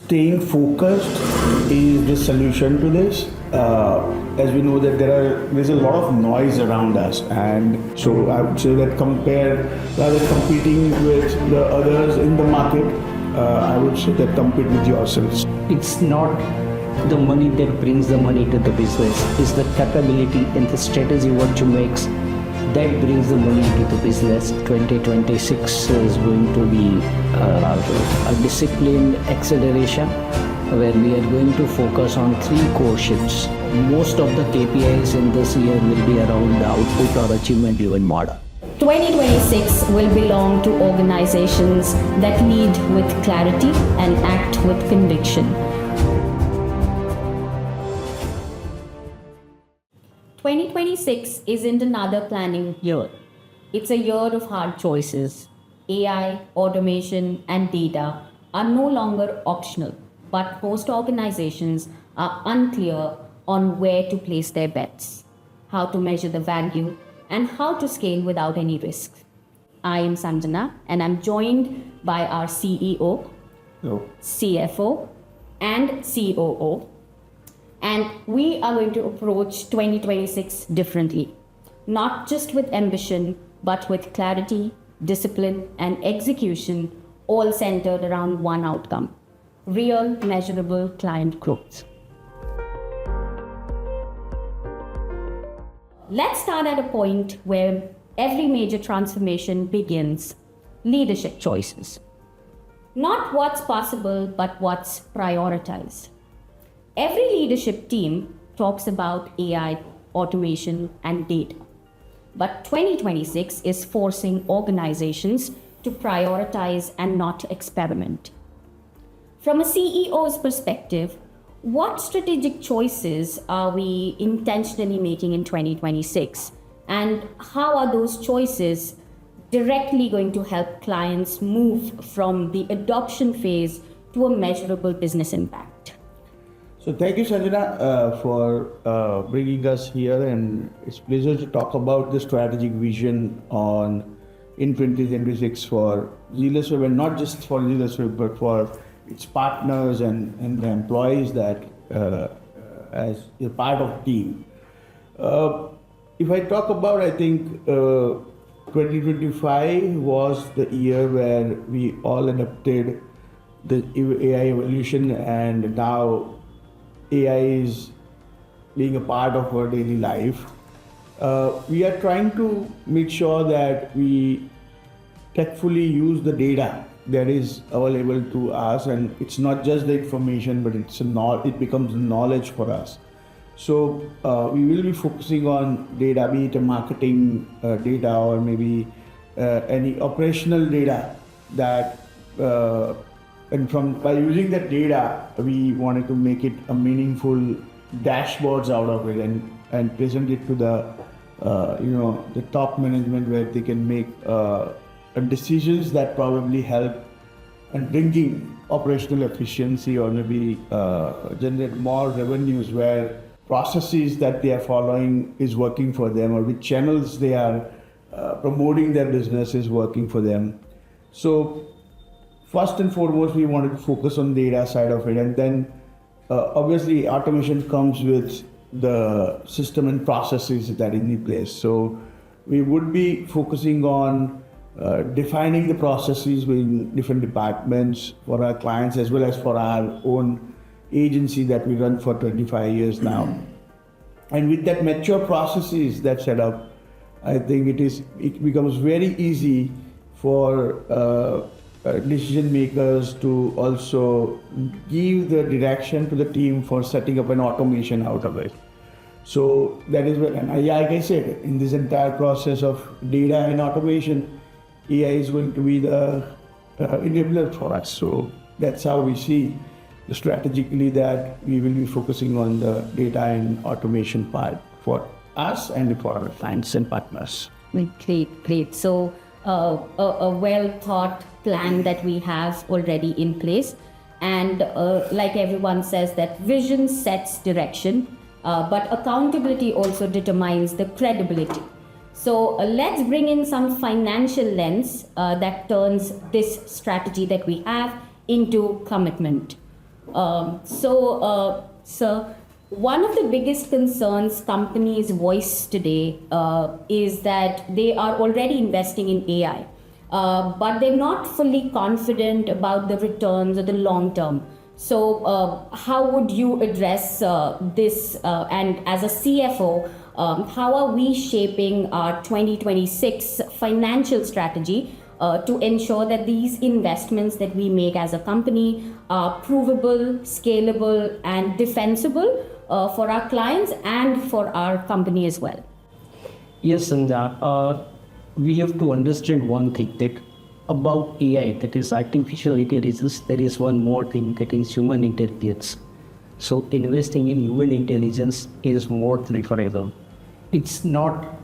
Staying focused is the solution to this. As we know that there's a lot of noise around us, and so I would say that rather than competing with the others in the market, I would say that compete with yourselves. It's not the money that brings the money to the business. It's the capability and the strategy what you make that brings the money to the business. 2026 is going to be a disciplined acceleration where we are going to focus on 3 core shifts. Most of the KPIs in this year will be around the output or achievement driven model. 2026 will belong to organizations that lead with clarity and act with conviction. 2026 isn't another planning year. It's a year of hard choices. AI, automation, and data are no longer optional, but most organizations are unclear on where to place their bets, how to measure the value, and how to scale without any risk. I am Sanjana, and I'm joined by our CEO, CFO, and COO. And we are going to approach 2026 differently, not just with ambition, but with clarity, discipline, and execution, all centered around one outcome: real, measurable client growth. Let's start at a point where every major transformation begins: leadership choices. Not what's possible, but what's prioritized. Every leadership team talks about AI, automation, and data. But 2026 is forcing organizations to prioritize and not experiment. From a CEO's perspective, what strategic choices are we intentionally making in 2026? And how are those choices directly going to help clients move from the adoption phase to a measurable business impact? So thank you, Sanjana, for bringing us here, and it's a pleasure to talk about the strategic vision in 2026 for ZealousWeb, and not just for ZealousWeb, but for its partners and the employees that as a part of the team. If I talk about, I think 2025 was the year where we all adopted the AI evolution, and now AI is being a part of our daily life. We are trying to make sure that we tactfully use the data that is available to us, and it's not just the information, but it becomes knowledge for us. So we will be focusing on data, be it a marketing data or maybe any operational data that by using that data, we wanted to make it a meaningful dashboards out of it and present it to the top management, where they can make decisions that probably help and bringing operational efficiency, or maybe generate more revenues, where processes that they are following is working for them, or which channels they are promoting their business is working for them. So first and foremost, we wanted to focus on the data side of it, and then obviously automation comes with the system and processes that is in place. So we would be focusing on defining the processes within different departments for our clients, as well as for our own agency that we run for 25 years now. And with that mature processes that set up, I think it becomes very easy for decision makers to also give the direction to the team for setting up an automation out of it. So that is what, and like I said, in this entire process of data and automation, AI is going to be the enabler for us. So that's how we see strategically that we will be focusing on the data and automation part for us and for our clients and partners. Great. So a well thought plan that we have already in place, and like everyone says, that vision sets direction, but accountability also determines the credibility. So let's bring in some financial lens that turns this strategy that we have into commitment. Sir, one of the biggest concerns companies voice today is that they are already investing in AI, but they're not fully confident about the returns or the long term. So, how would you address this? And as a CFO, how are we shaping our 2026 financial strategy to ensure that these investments that we make as a company are provable, scalable, and defensible for our clients and for our company as well? Yes, Sandhya. We have to understand one thing that about AI, that is artificial intelligence, there is one more thing, that is human intelligence. So investing in human intelligence is more preferable. It's not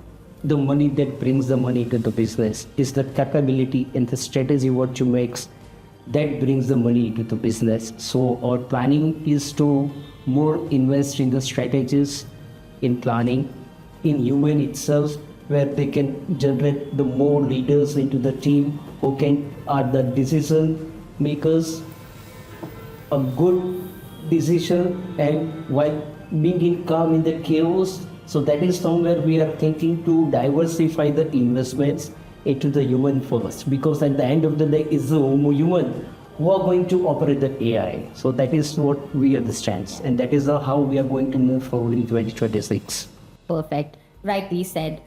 the money that brings the money to the business, it's the capability and the strategy what you makes that brings the money to the business. So our planning is to more invest in the strategies, in planning, in human itself, where they can generate the more leaders into the team who are the decision makers, a good decision, and while being in calm in the chaos. So that is somewhere we are thinking to diversify the investments into the human first, because at the end of the day it's the human who are going to operate the AI. So that is what we understand, and that is how we are going to move forward in 2026. Perfect. Rightly said.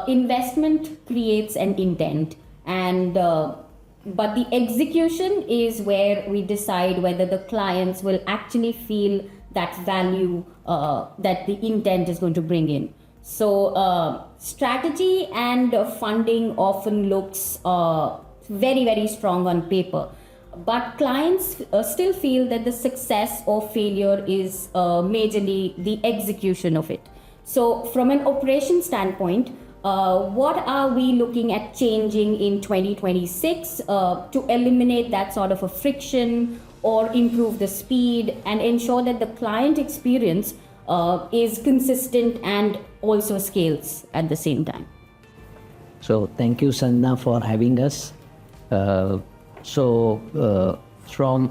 Investment creates an intent, and but the execution is where we decide whether the clients will actually feel that value that the intent is going to bring in. So strategy and funding often looks very, very strong on paper, but clients still feel that the success or failure is majorly the execution of it. So from an operation standpoint, what are we looking at changing in 2026 to eliminate that sort of a friction or improve the speed and ensure that the client experience is consistent and also scales at the same time? So thank you, Sanna, for having us. From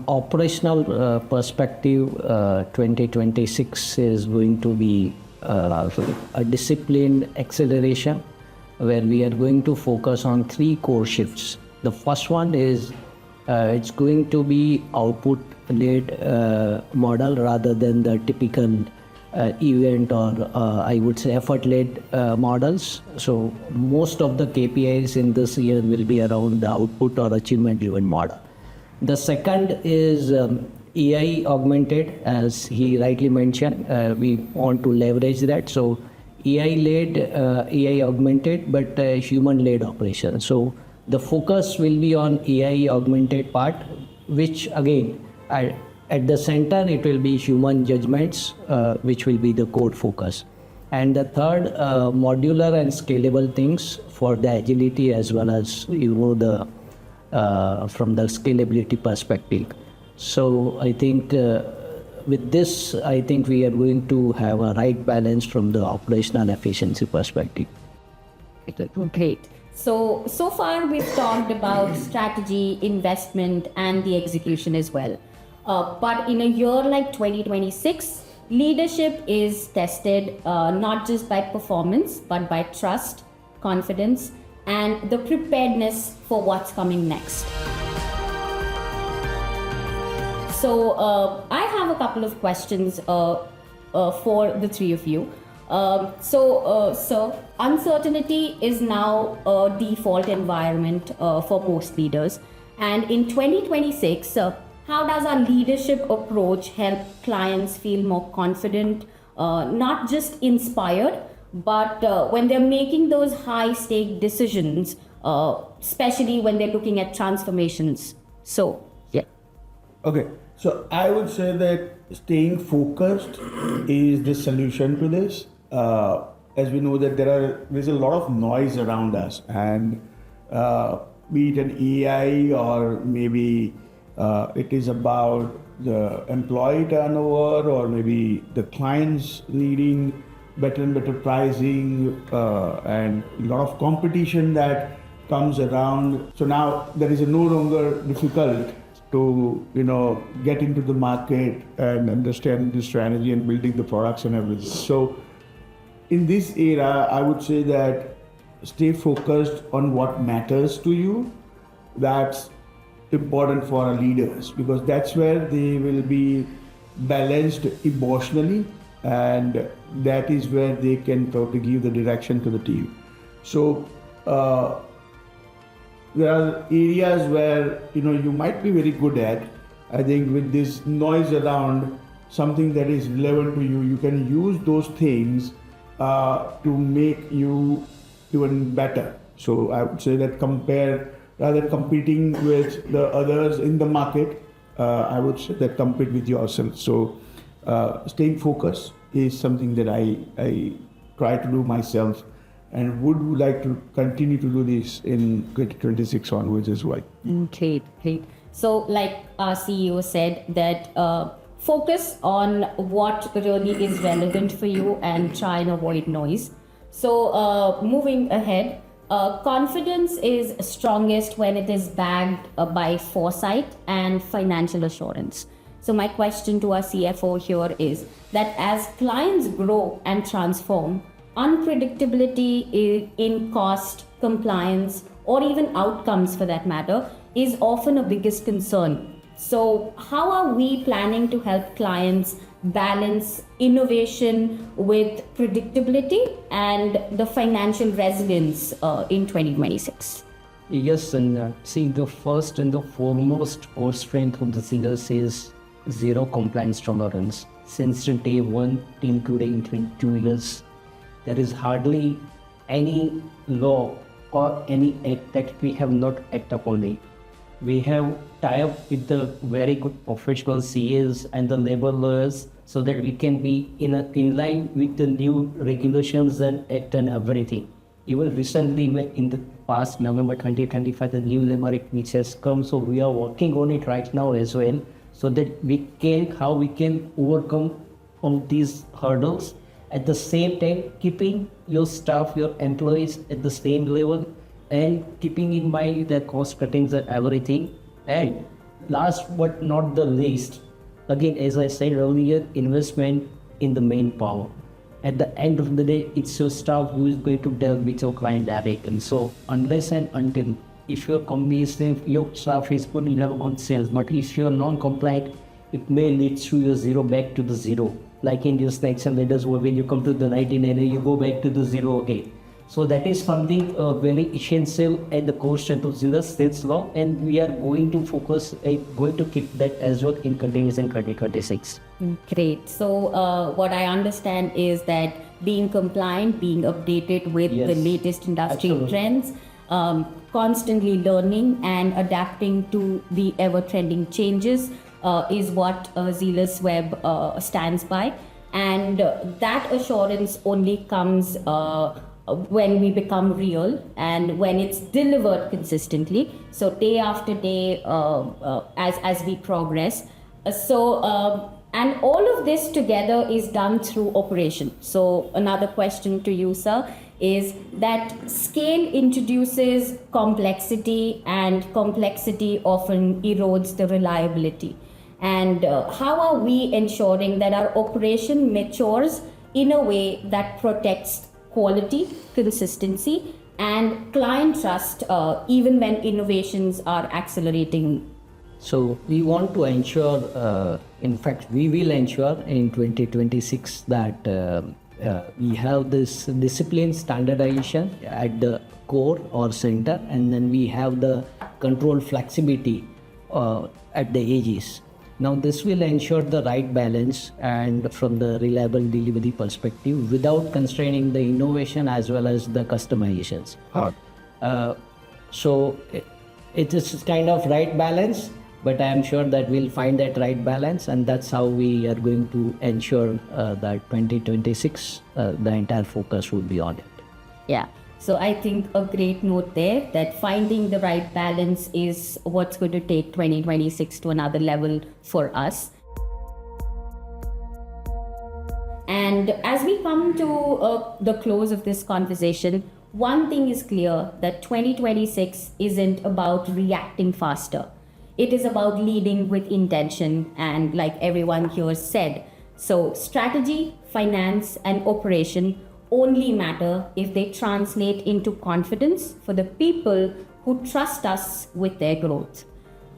operational perspective, 2026 is going to be a disciplined acceleration where we are going to focus on 3 core shifts. The first one is it's going to be output-led model rather than the typical event or I would say effort-led models. So most of the KPIs in this year will be around the output or achievement-driven model. The second is AI-augmented, as he rightly mentioned. We want to leverage that. So AI-led, AI-augmented, but human-led operation. So the focus will be on AI-augmented part, which again, at the center, it will be human judgments, which will be the core focus. And the third, modular and scalable things for the agility as well as, the from the scalability perspective. So I think with this, I think we are going to have a right balance from the operational efficiency perspective. Great. So far we've talked about strategy, investment, and the execution as well. But in a year like 2026, leadership is tested not just by performance, but by trust, confidence, and the preparedness for what's coming next. So I have a couple of questions for the 3 of you. Sir, uncertainty is now a default environment for most leaders. And in 2026, how does our leadership approach help clients feel more confident, not just inspired, but when they're making those high-stake decisions, especially when they're looking at transformations? So, yeah. Okay, so I would say that staying focused is the solution to this. As we know that there's a lot of noise around us, and be it an AI or maybe it is about the employee turnover or maybe the clients needing better and better pricing and a lot of competition that comes around. So now there is no longer difficult to, get into the market and understand the strategy and building the products and everything. So in this era, I would say that stay focused on what matters to you. That's important for our leaders, because that's where they will be balanced emotionally, and that is where they can try to give the direction to the team. So there are areas where you might be very good at. I think with this noise around something that is relevant to you, you can use those things to make you even better. So I would say that rather than competing with the others in the market, I would say that compete with yourself. So staying focused is something that I try to do myself, and would like to continue to do this in 2026 onwards as well. Great. So like our CEO said, that focus on what really is relevant for you and try and avoid noise. So moving ahead, confidence is strongest when it is backed by foresight and financial assurance. So my question to our CFO here is that as clients grow and transform, unpredictability in cost, compliance, or even outcomes for that matter, is often a biggest concern. So how are we planning to help clients balance innovation with predictability and the financial resilience in 2026? Yes, and see, the first and the foremost core strength of the Zealous is zero compliance tolerance. Since day one till today, in 22 years, there is hardly any law or any act that we have not acted upon it. We have tied up with the very good professional CAs and the labor lawyers so that we can be in line with the new regulations and act and everything. Even recently, in the past November 2025, the new labor act which has come, so we are working on it right now as well, so that we can overcome all these hurdles. At the same time, keeping your staff, your employees at the same level, and keeping in mind the cost cuttings and everything. And last but not the least, again, as I said earlier, investment in the manpower. At the end of the day, it's your staff who is going to deal with your client directly. So unless and until, if your company is safe, your staff is good, you have on sales. But if you're non-compliant, it may lead to your zero back to the zero. Like in your snakes and ladders, where when you come to the 99, you go back to the zero again. So that is something very essential at the core strength of Zealous sales law, and we are going to focus, going to keep that as well in continuous in 2026. Great. So what I understand is that being compliant, being updated with the latest industry trends, constantly learning and adapting to the ever-trending changes is what ZealousWeb stands by. And that assurance only comes when we become real and when it's delivered consistently. So day after day, as we progress. And all of this together is done through operation. So another question to you, sir, is that scale introduces complexity, and complexity often erodes the reliability. And how are we ensuring that our operation matures in a way that protects quality, consistency, and client trust, even when innovations are accelerating? So we want to ensure, in fact, we will ensure in 2026 that we have this discipline standardization at the core or center, and then we have the control flexibility at the edges. Now this will ensure the right balance and from the reliable delivery perspective without constraining the innovation as well as the customizations. So it is kind of right balance, but I am sure that we'll find that right balance, and that's how we are going to ensure that 2026, the entire focus will be on it. Yeah. So I think a great note there, that finding the right balance is what's going to take 2026 to another level for us. And as we come to the close of this conversation, one thing is clear, that 2026 isn't about reacting faster. It is about leading with intention, and like everyone here said, so strategy, finance, and operation only matter if they translate into confidence for the people who trust us with their growth.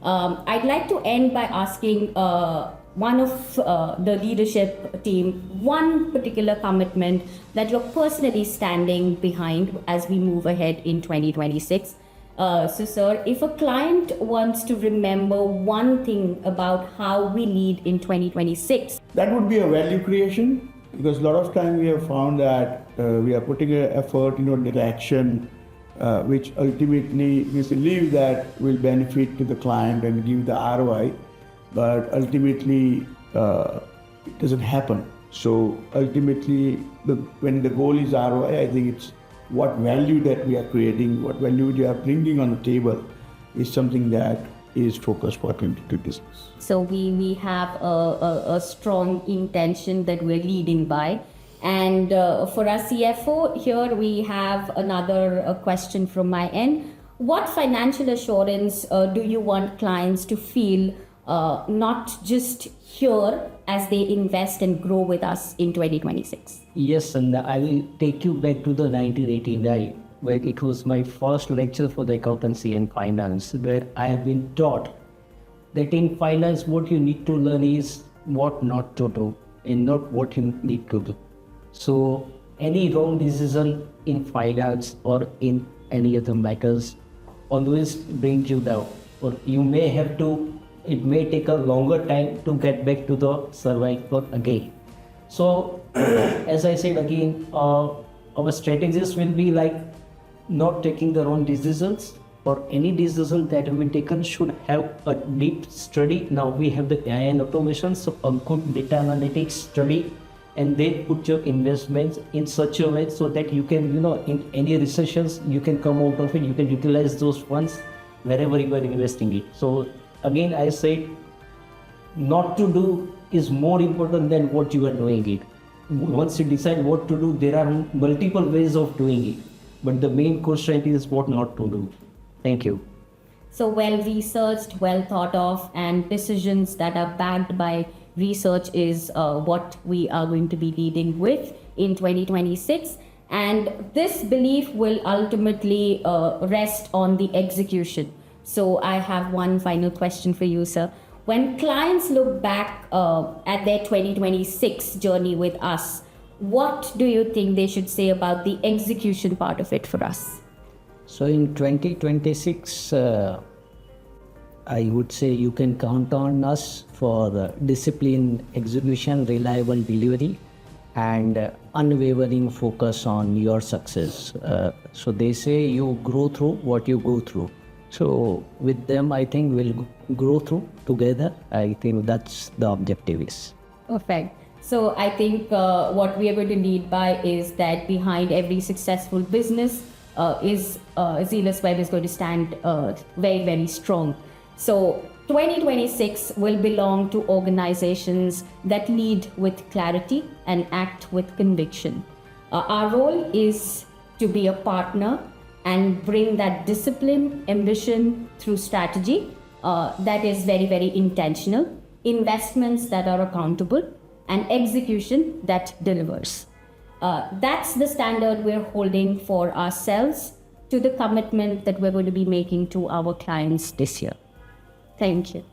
I'd like to end by asking one of the leadership team one particular commitment that you're personally standing behind as we move ahead in 2026. So, sir, if a client wants to remember one thing about how we lead in 2026, that would be a value creation, because a lot of time we have found that we are putting an effort into the action, which ultimately we believe that will benefit to the client and give the ROI, but ultimately it doesn't happen. So ultimately, when the goal is ROI, I think it's what value that we are creating, what value we are bringing on the table is something that is focused for 2026. So we have a strong intention that we're leading by. And for our CFO, here we have another question from my end. What financial assurance do you want clients to feel not just here as they invest and grow with us in 2026? Yes, and I will take you back to the 1989, where it was my first lecture for the accountancy and finance, where I have been taught that in finance what you need to learn is what not to do and not what you need to do. So any wrong decision in finance or in any other matters always brings you down, or you may have to, it may take a longer time to get back to the survival again. So as I said again, our strategies will be like not taking the wrong decisions, or any decision that have been taken should have a deep study. Now we have the AI and automation, so a good data analytics study, and then put your investments in such a way so that you can, in any recessions, you can come out of it, you can utilize those funds wherever you are investing it. So again, I said, not to do is more important than what you are doing it. Once you decide what to do, there are multiple ways of doing it, but the main question is what not to do. Thank you. So well researched, well thought of, and decisions that are backed by research is what we are going to be leading with in 2026. And this belief will ultimately rest on the execution. So I have one final question for you, sir. When clients look back at their 2026 journey with us, what do you think they should say about the execution part of it for us? So in 2026, I would say you can count on us for disciplined execution, reliable delivery, and unwavering focus on your success. So they say you grow through what you go through. So with them, I think we'll grow through together. I think that's the objective is. Perfect. So I think what we are going to lead by is that behind every successful business ZealousWeb is going to stand very, very strong. So 2026 will belong to organizations that lead with clarity and act with conviction. Our role is to be a partner and bring that discipline, ambition through strategy that is very, very intentional, investments that are accountable, and execution that delivers. That's the standard we're holding for ourselves to the commitment that we're going to be making to our clients this year. Thank you.